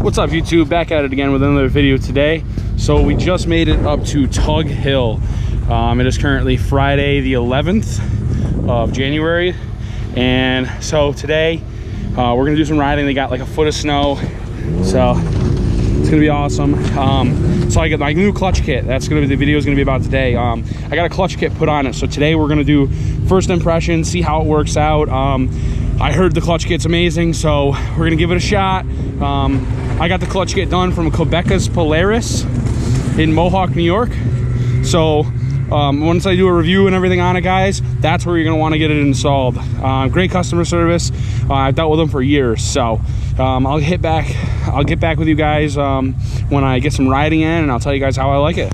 What's up, YouTube? Back at it again with another video today. So we just made it up to Tug Hill. It is currently Friday the 11th of January, and so today we're gonna do some riding. They got like a foot of snow, so it's gonna be awesome. So I got my new clutch kit. That's gonna be the video is gonna be about today. I got a clutch kit put on it, so today we're gonna do first impression, see how it works out. I heard the clutch kit's amazing, so we're gonna give it a shot. I got the clutch kit done from Kubeckas Polaris in Mohawk, New York. So once I do a review and everything on it, guys, that's where you're gonna want to get it installed. Great customer service. I've dealt with them for years, so I'll get back with you guys when I get some riding in, and I'll tell you guys how I like it.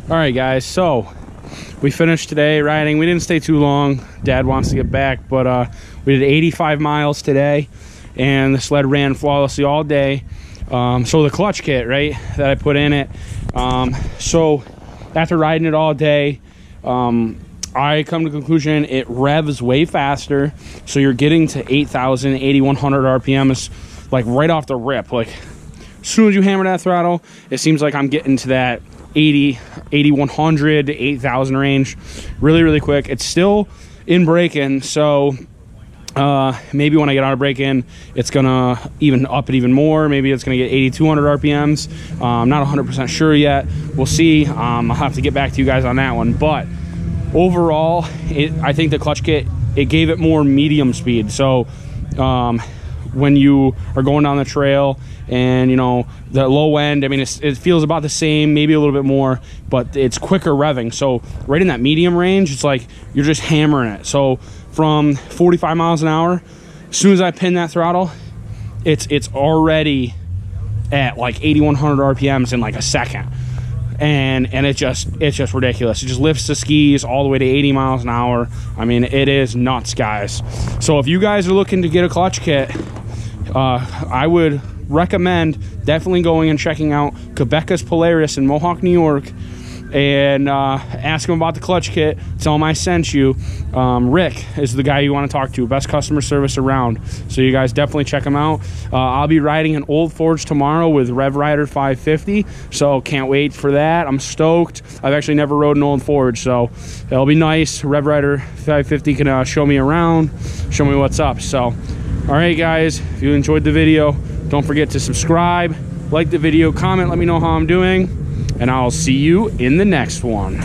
All right, guys, so we finished today riding. We didn't stay too long. Dad wants to get back, but we did 85 miles today, and the sled ran flawlessly all day. So the clutch kit, right, that I put in it, so after riding it all day, I come to the conclusion it revs way faster. So you're getting to 8,000, 8,100 RPMs, like right off the rip. Like as soon as you hammer that throttle, it seems like I'm getting to that 80, 8,100 to 8,000 range really quick. It's still in braking, so maybe when I get out of braking, it's gonna even up it even more. Maybe it's gonna get 8,200 RPMs. I'm not 100% sure yet. We'll see. I'll have to get back to you guys on that one, but overall I think the clutch kit, it gave it more medium speed. So when you are going down the trail and you know the low end, I mean it feels about the same, maybe a little bit more, but it's quicker revving. So right in that medium range, it's like you're just hammering it. So from 45 miles an hour, as soon as I pin that throttle, it's already at like 8,100 RPMs in like a second. And it's just ridiculous. It just lifts the skis all the way to 80 miles an hour. I mean, it is nuts, guys. So if you guys are looking to get a clutch kit, I would recommend definitely going and checking out Kubeckas Polaris in Mohawk, New York. and ask him about the clutch kit. Tell him I sent you. Rick is the guy you want to talk to. Best customer service around. So you guys definitely check him out. I'll be riding an Old Forge tomorrow with Rev Rider 550, so can't wait for that. I'm stoked. I've actually never rode an Old Forge, so it'll be nice. Rev Rider 550 can show me around, show me what's up. So all right guys, if you enjoyed the video, don't forget to subscribe, like the video, comment, let me know how I'm doing, and I'll see you in the next one.